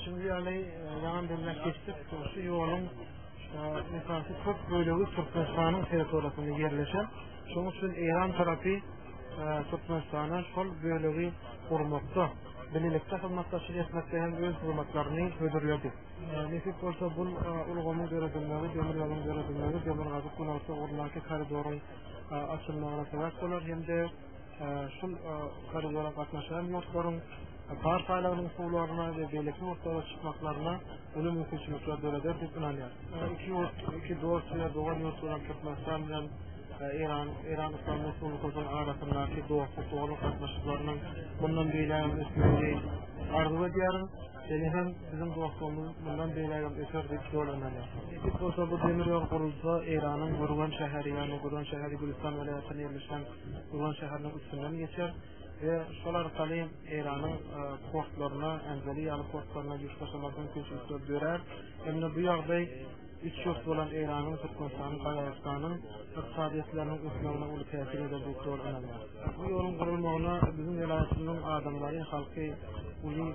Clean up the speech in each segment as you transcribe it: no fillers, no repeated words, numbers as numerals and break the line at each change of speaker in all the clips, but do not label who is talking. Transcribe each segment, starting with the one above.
Şimdi yani yan demlek geçtik. Şu yolun mesafesi çok bölüğü Türkmenistan'ın teritoriyasında yerleşen. Şunun için İran tarafı Türkmenistan'a şol bölüğü kurmakta. Birlikte hizmetleşir etmekte hem öz hizmetlerini ödürüyordu. Nesip olsa bu ulgamın görebilmeleri, demir yolun görebilmeleri, demir gazık bunalsa ormanki koridorun açılmağına sebep olur. Hem de şul koridora katlaşan yurtların Kar sayılarının sularına ve belirli ortaya çıkmaklarına bunu mümkünçülükler böyledir biz inanıyoruz. İki doğrusuya doğan yurtlardan Türkmenistan ile İran İslam Respublikası'nın arasındaki doğru katlaşıklarının bundan beyleyen üstünlüğü arzu ediyoruz. Hem bizim dostluğumuz bundan beyleyen ötürdük yol inanıyoruz. İlk olsa bu demir yol kurulsa İran'ın Gurgan şehri yani Gurgan şehri Gülistan velayetine yerleşen Gurgan şehrinin üstünden geçer. Ve solar kalim İran'ın portlarına, Enzeli portlarına güç başlamasını köşesi görer. Hem de bu yağday 3 yurt olan İran'ın, Türkmenistan'ın, Kazakistan'ın iqtisadiyetlerinin üstüne ulu tesir eden bir yol önemli. Bu yolun kurulmağına bizim velayetinin adamları, halkı, ulu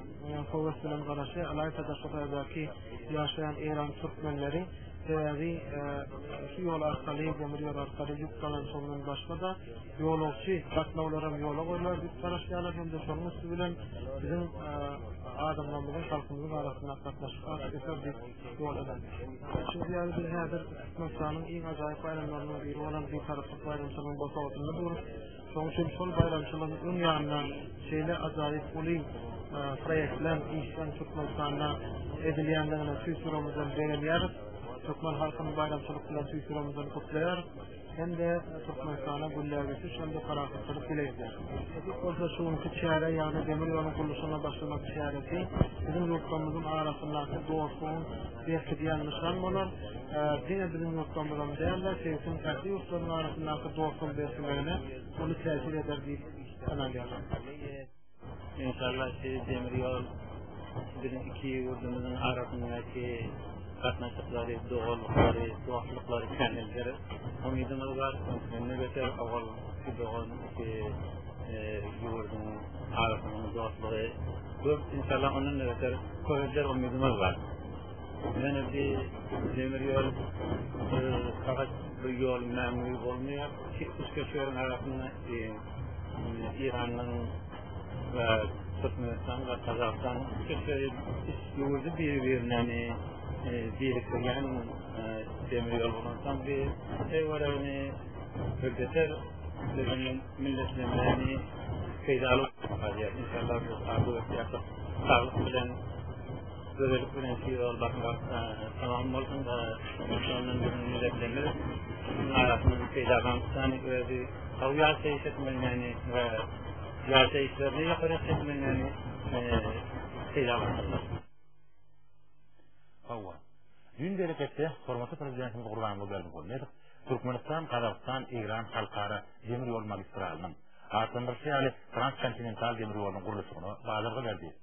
kuvvetlerin karşı, alay tadaşıqadaki yaşayan İran Türkmenleri sebebi şu yol arkalı, demir yol arkalı yük kalançolunun başka da yolokçu, katnavlarım yola koyular, yük paraşyalar hem de sonun üstü bilen bizim adamlarımızın, halkımızın arasında katlaşıklar, eser bir yol eden. Şimdi yani biz nedir, Türkmenistan'ın en acayip bayramlarının biri olan bir taraflık bayramçılığının basağıtında durur. Son için sol bayramçılığın ön yanına şeyle acayip ulu proyektler, işten Türkmenistan'da edilyenlerine tüysürümüzden veriliyoruz. Türkmen halkının bayramçılıklarına tüysürümüzden kutlayar. Hem de Türkmenistan'a güllergesiz hem de karakırtılık dileyizler. İlk olsa şu anki çare yani demir yolun kuruluşuna başlamak çaresi bizim yurtlarımızın arasındaki doğrusunun belki diyen nişanmalar yine bizim yurtlarımızdan değerler sevsin farklı yurtların arasındaki doğrusun belirtilerine onu tesir eder bir kanallar.
İnşallah demir yol iki yurdumuzun arasındaki katnaşıkları, doğallıkları, doğallıkları kendilleri umidimiz var. Ne beter avval doğan yurdun arasının doğallığı. İnşallah onun ne beter koyacak umidimiz var. Yani bir demir yol fakat bu yol memnun olmuyor. Çıkış köşelerin arasında İran'ın ve Türkmenistan ve Kazakistan köşeleri birbirine birlikteyen demir yol bulunsam bir evvarını örgütler milletlerini faydalı olacak. İnşallah bu arzu yapıp sağlık bilen görelik bilen yol bakmak tamam olsun da onun milletlerini arasında bir faydalanmışsan ve bir kavga seçetmeni ve yaşa işlerini yaparak seçmeni faydalanmışlar.
Hava. Dün berekette hormatly prezidentimiz Gurbanguly Berdimuhammedov Türkmenistan, Kazakistan, İran halkara demir yol magistralının artındırışı yani transkontinental demir yolunun kuruluşunu bazarga verdi.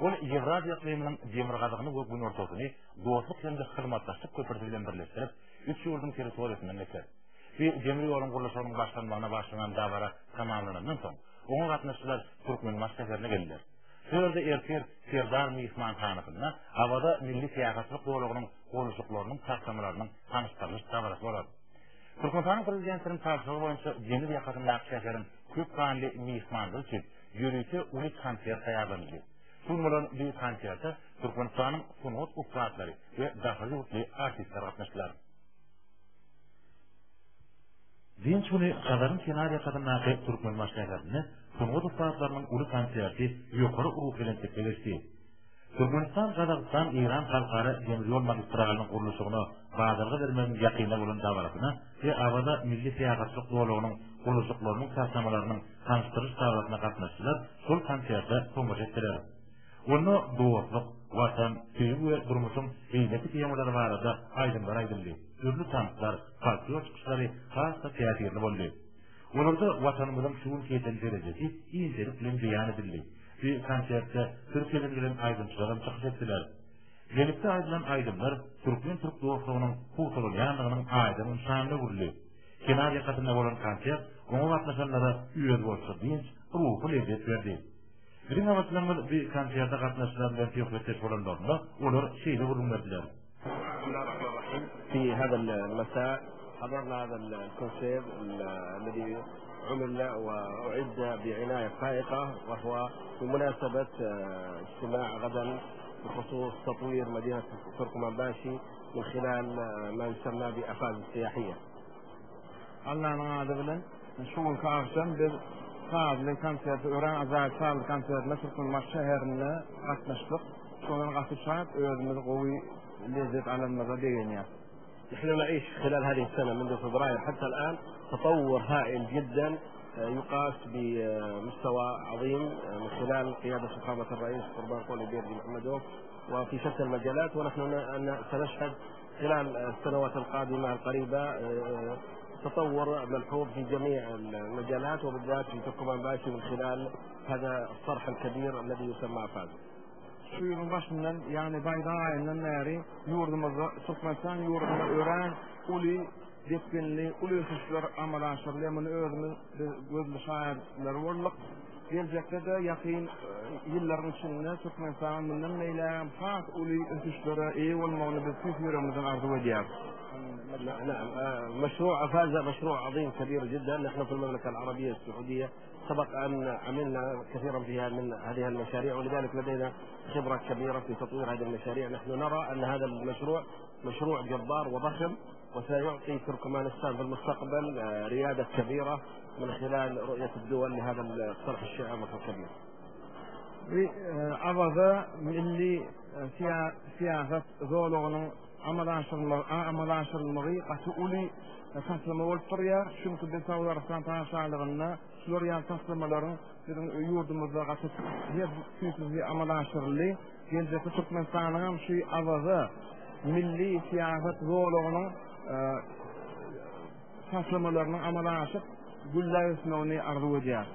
Ol Evrasiya iqliminin demir gazıgını ve gün ortasını dostluk hem de hizmetlaşıp köpürtülen birleştirip 3 yurdun territoriyasından geçer. Bir demir yolun kuruluşunun başlanmağına başlanan davara tamamlanandan soň oňa gatnaşyjylar Türkmenbaş şäherine geldiler. Sörde erker Serdar Mehman Hanıfyna awada milli siýasatlyk bolugynyň goluşuklarynyň taşlamalarynyň tanıştyrlyş dabarasy bolar. Türkmenistan prezidentiniň taýşygy boýunça Jemil ýakatyndaky şäherin köp kanly mehmanlygy üçin ýörüýçi unik konsert taýýarlandy. Şunlaryň bir konsertde Türkmenistanyň sunat ustadlary we dahaly ýurtly artistler gatnaşdylar. Dinç günü Kazarın Kenarya Kadınlar'da Türkmenbaş şäherinde sunat ustadlarynyň uly konserti ýokary urup bilen geçdi. Türkmenistan, Kazakistan, İran halkara demir yol magistralynyň kuruluşyna bazarga bermeniň ýakyna bolan dawarasyna we awada milli siýasatlyk bolugynyň kuruluşlarynyň taşlamalarynyň tanıştyryş dawarasyna gatnaşdylar. Şol konsertde soňga jetdiler. Onu doğruluk, vatan, tüyü ve durmuşun eyleti kıyameleri barada aydınlar aydınlı. Türlü tanıklar, farklı çıkışları hasta teatirli oldu. Onurda vatanımızın şuun keyten derecesi iyicelik bilen beyan edildi. Bir konserte Türkiye'den gelen aydınçılarım çıkış ettiler. Gelipte aydınlan aydınlar, Türkmen Türk doğruluğunun kurtulun yanlığının aydının şanlı vurdu. Kenar yakasında olan konser, onu vatnaşanlara üyed olsa dinç, ruhu lezzet verdi. Birin avatlanyr bir konferansa gatnaşylan bilen teklif bolanlarynda olar şeýle urunlardylar.
في هذا المساء حضرنا هذا الكونسير الذي عمل وأعد بعناية فائقة، وهو بمناسبة اجتماع غدا بخصوص تطوير مدينة تركمانباشي من خلال ما يسمى بأفاز السياحية.
Allah'ın adı bilen şu akşam bir saatlik konsert, öğren azal saatlik konsertine Türkmenbaş şäherinde gatnaşdyk. Şoňa gatnaşyp özümizi gowy lezzet alanmaga beýenýär.
نحن نعيش خلال هذه السنة منذ فبراير حتى الآن تطور هائل جدا يقاس بمستوى عظيم من خلال قيادة فخامة الرئيس قربان قولي بيرجي محمدوف وفي شتى المجالات، ونحن سنشهد خلال السنوات القادمة القريبة تطور ملحوظ في جميع المجالات وبالذات في تركمانباشي من خلال هذا الصرح الكبير الذي يسمى فاز.
Şu yılın başından, yani bayram ayından beri yurdumuzda Türkmenistan yurdumuzda öğren uli depkinli, uli ösüşler amalaşırlı, bunu özümüz gözlü şahitler varlık. Gelecekte de yakın yılların içinde Türkmenistan'ın bundan neylem fat uli ösüşlere iyi olmağını biz küfürümüzden arzu ediyoruz.
نعم، مشروع أفاز مشروع عظيم كبير جدا. نحن في المملكة العربية السعودية سبق أن عملنا كثيرا فيها من هذه المشاريع، ولذلك لدينا خبرة كبيرة في تطوير هذه المشاريع. نحن نرى أن هذا المشروع مشروع جبار وضخم وسيعطي تركمانستان في المستقبل ريادة كبيرة من خلال رؤية الدول لهذا الصرح الشامخ الكبير.
Avazda milli siyaset zorluğunun amalaşyrylmagy gaty uly taslama bolup durýar. Çünki biz Saudi Arabistan taşalygyna şuraya taslamalaryň bizim yurdumuzda gaty her türlü amalaşyrly. Gelecekde Türkmenistanyň şu awazy milli siyaset zorluğunun taslamalaryny amalaşyp güllaýysmagny arzu edýär.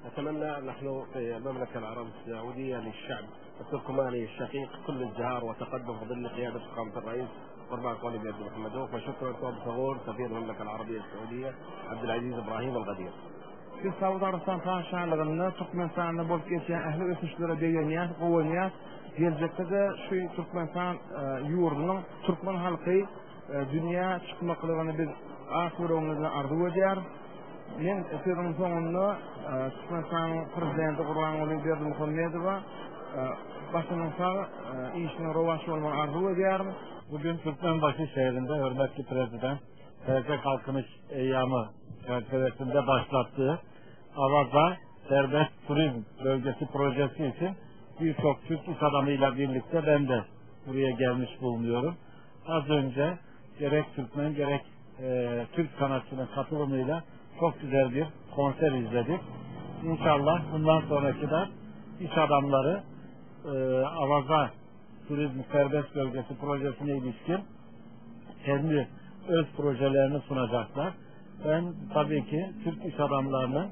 نتمنى نحن في المملكة العربية السعودية للشعب التركماني الشقيق كل ازدهار وتقدم في ظل قيادة فخامة الرئيس قربان قولي بيرجي محمدوف، وشكرا لكم بصغور سفير المملكة العربية السعودية عبد العزيز إبراهيم الغدير.
Biz Saudi Arabistan taşalygyna Türkmenistanda bolup geçen ähli ösüşlere beýenýär, gowanýar. Gelecekde de şu Türkmenistan yurdunyň Türkmen halky dünýä çykmaklygyny biz ahiromuzdan arzu edýär. Men sözüň soňunda Türkmenistan prezidenti Gurbanguly Berdimuhammedowa başynyň sag işiniň rowaşy bolmagyny arzu edýär.
Bugün Türkmenbaşy şehrinde hörmetli prezident TRT Kalkınış Eyyamı çerçevesinde başlattığı Avazda Serbest Turizm Bölgesi projesi için birçok Türk iş adamıyla birlikte ben de buraya gelmiş bulunuyorum. Az önce gerek Türkmen gerek Türk sanatçının katılımıyla çok güzel bir konser izledik. İnşallah bundan sonraki de iş adamları Avazda Turizm Serbest Bölgesi projesine ilişkin kendi öz projelerini sunacaklar. Ben tabii ki Türk iş adamlarının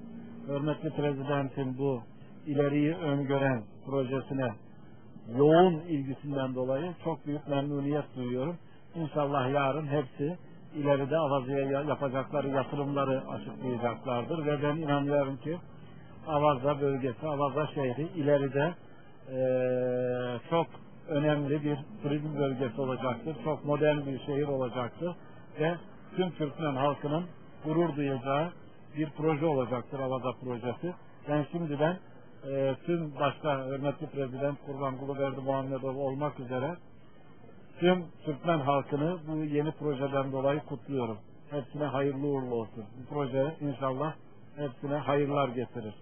hürmetli prezidentin bu ileriyi öngören projesine yoğun ilgisinden dolayı çok büyük memnuniyet duyuyorum. İnşallah yarın hepsi ileride Avazı'ya yapacakları yatırımları açıklayacaklardır ve ben inanıyorum ki Avazda bölgesi, Avazda şehri ileride çok önemli bir turizm bölgesi olacaktır. Çok modern bir şehir olacaktır ve tüm Türkmen halkının gurur duyacağı bir proje olacaktır Avazda projesi. Ben şimdiden tüm başta hürmetli prezident Gurbanguly Berdimuhammedow olmak üzere tüm Türkmen halkını bu yeni projeden dolayı kutluyorum. Hepsine hayırlı uğurlu olsun. Bu proje inşallah hepsine hayırlar getirir.